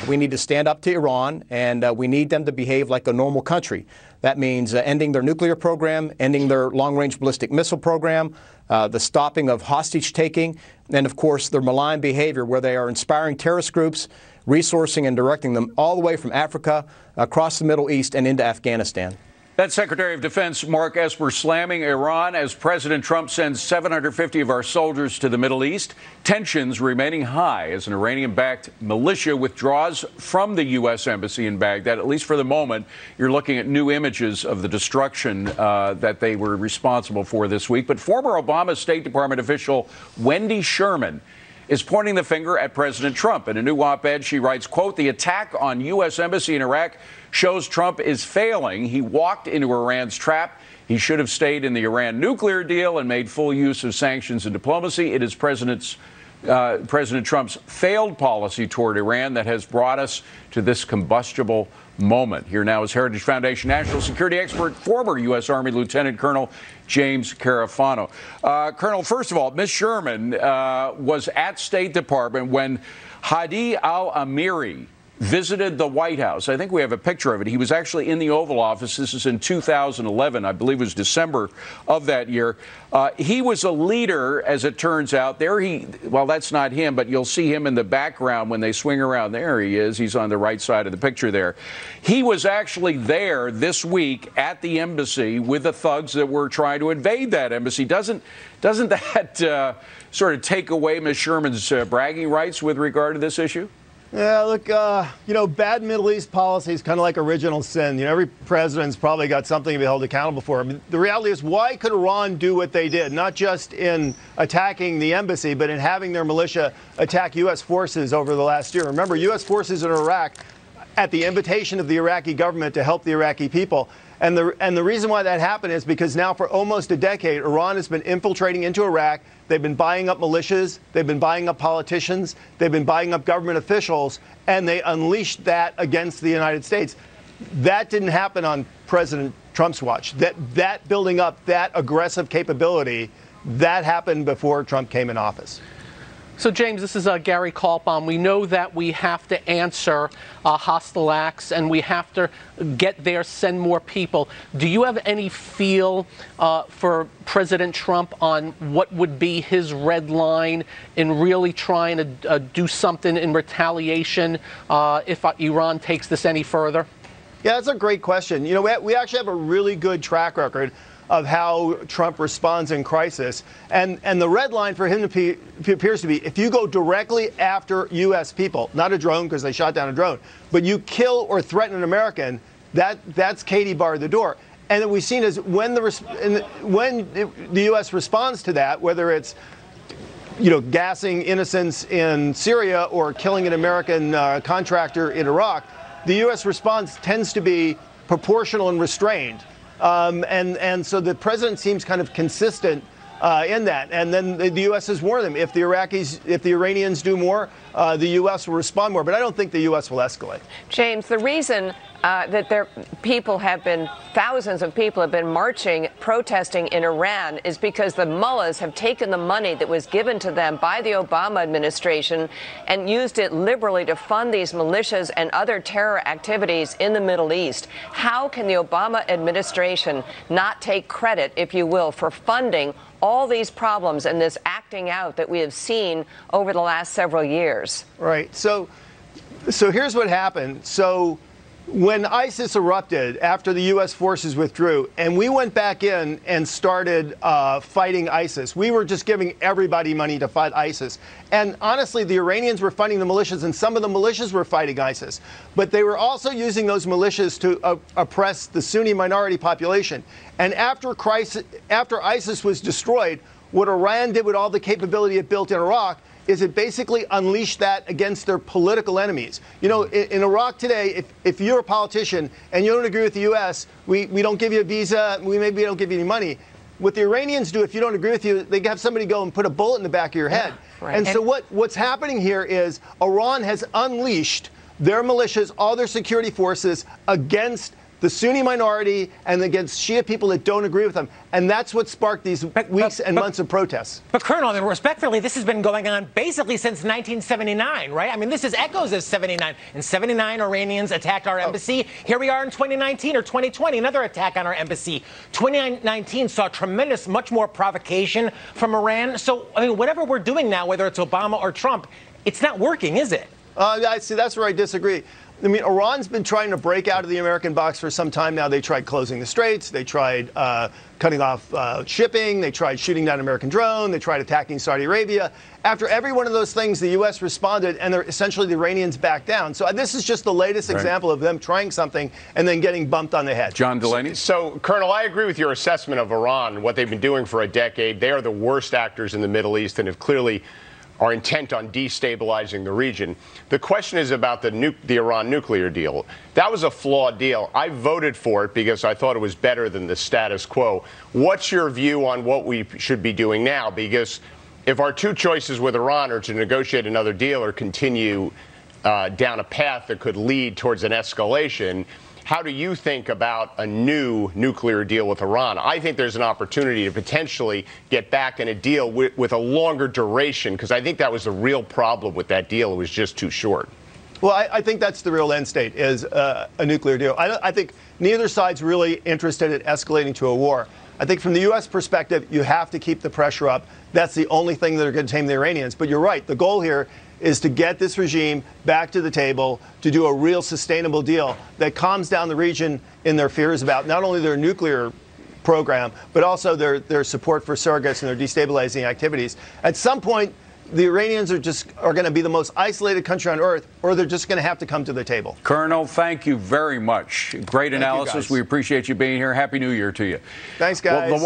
We need to stand up to Iran, and we need them to behave like a normal country. That means ending their nuclear program, ending their long-range ballistic missile program, the stopping of hostage-taking, and, of course, their malign behavior where they are inspiring terrorist groups, resourcing and directing them all the way from Africa, across the Middle East, and into Afghanistan. That's Secretary of Defense Mark Esper slamming Iran as President Trump sends 750 of our soldiers to the Middle East. Tensions remaining high as an Iranian-backed militia withdraws from the U.S. Embassy in Baghdad. At least for the moment, you're looking at new images of the destruction that they were responsible for this week. But former Obama State Department official Wendy Sherman is pointing the finger at President Trump. In a new op-ed, she writes, quote, "The attack on U.S. Embassy in Iraq shows Trump is failing. He walked into Iran's trap. He should have stayed in the Iran nuclear deal and made full use of sanctions and diplomacy. It is President Trump's failed policy toward Iran that has brought us to this combustible moment." Here now is Heritage Foundation national security expert, former U.S. Army Lieutenant Colonel James Carafano. Colonel, first of all, Ms. Sherman was at State Department when Hadi al-Amiri visited the White House. I think we have a picture of it. He was actually in the Oval Office. This is in 2011. I believe it was December of that year. He was a leader, as it turns out. Well, that's not him, but you'll see him in the background when they swing around. There he is. He's on the right side of the picture there. He was actually there this week at the embassy with the thugs that were trying to invade that embassy. Doesn't that sort of take away Ms. Sherman's bragging rights with regard to this issue? Yeah, look, bad Middle East policy is kind of like original sin. Every president's probably got something to be held accountable for. I mean, the reality is, why could Iran do what they did? Not just in attacking the embassy, but in having their militia attack U.S. forces over the last year. Remember, U.S. forces in Iraq, at the invitation of the Iraqi government to help the Iraqi people. And the reason why that happened is because now for almost a decade, Iran has been infiltrating into Iraq. They've been buying up militias. They've been buying up politicians. They've been buying up government officials. And they unleashed that against the United States. That didn't happen on President Trump's watch. That building up, that aggressive capability, that happened before Trump came in office. So, James, this is Gary Cullom. We know that we have to answer hostile acts, and we have to get there, send more people. Do you have any feel for President Trump on what would be his red line in really trying to do something in retaliation if Iran takes this any further? Yeah, that's a great question. We actually have a really good track record of how Trump responds in crisis. And the red line for him appears to be, if you go directly after U.S. people, not a drone because they shot down a drone, but you kill or threaten an American, that's Katie barred the door. And what we've seen is when the U.S. responds to that, whether it's gassing innocents in Syria or killing an American contractor in Iraq, the U.S. response tends to be proportional and restrained. And so the president seems kind of consistent in that. And then the U.S. has warned them, if the Iranians do more, the U.S. will respond more. But I don't think the U.S. will escalate. James, the reason that thousands of people have been marching, protesting in Iran is because the mullahs have taken the money that was given to them by the Obama administration and used it liberally to fund these militias and other terror activities in the Middle East. How can the Obama administration not take credit, if you will, for funding all these problems and this acting out that we have seen over the last several years? Right. So here's what happened. So when ISIS erupted after the U.S. forces withdrew, and we went back in and started fighting ISIS, we were just giving everybody money to fight ISIS. And honestly, the Iranians were funding the militias, and some of the militias were fighting ISIS. But they were also using those militias to oppress the Sunni minority population. And after ISIS was destroyed, what Iran did with all the capability it built in Iraq is it basically unleashed that against their political enemies. In Iraq today, if you're a politician and you don't agree with the U.S., we don't give you a visa, we maybe don't give you any money. What the Iranians do, if you don't agree with you, they have somebody go and put a bullet in the back of your head. Yeah, right. And so what's happening here is Iran has unleashed their militias, all their security forces against the Sunni minority and against Shia people that don't agree with them. And that's what sparked these weeks and months of protests. But, Colonel, I mean, respectfully, this has been going on basically since 1979, right? I mean, this is echoes of 79. In 79, Iranians attacked our embassy. Here we are in 2019 or 2020, another attack on our embassy. 2019 saw tremendous, much more provocation from Iran. So, I mean, whatever we're doing now, whether it's Obama or Trump, it's not working, is it? I see. That's where I disagree. I mean, Iran's been trying to break out of the American box for some time now. They tried closing the straits. They tried cutting off shipping. They tried shooting down an American drone. They tried attacking Saudi Arabia. After every one of those things, the U.S. responded, and essentially the Iranians backed down. So this is just the latest example of them trying something and then getting bumped on the head. John Delaney? So, Colonel, I agree with your assessment of Iran, what they've been doing for a decade. They are the worst actors in the Middle East and have clearly are intent on destabilizing the region. The question is about the Iran nuclear deal. That was a flawed deal. I voted for it because I thought it was better than the status quo. What's your view on what we should be doing now? Because if our two choices with Iran are to negotiate another deal or continue down a path that could lead towards an escalation, how do you think about a new nuclear deal with Iran? I think there's an opportunity to potentially get back in a deal with a longer duration, because I think that was the real problem with that deal. It was just too short. Well, I think that's the real end state, is a nuclear deal. I think neither side's really interested in escalating to a war. I think from the U.S. perspective, you have to keep the pressure up. That's the only thing that are going to tame the Iranians. But you're right. The goal here is to get this regime back to the table, to do a real sustainable deal that calms down the region in their fears about not only their nuclear program, but also their support for surrogates and their destabilizing activities. At some point, the Iranians are going to be the most isolated country on earth, or they're just going to have to come to the table. Colonel, thank you very much. Great analysis. We appreciate you being here. Happy New Year to you. Thanks, guys. Well,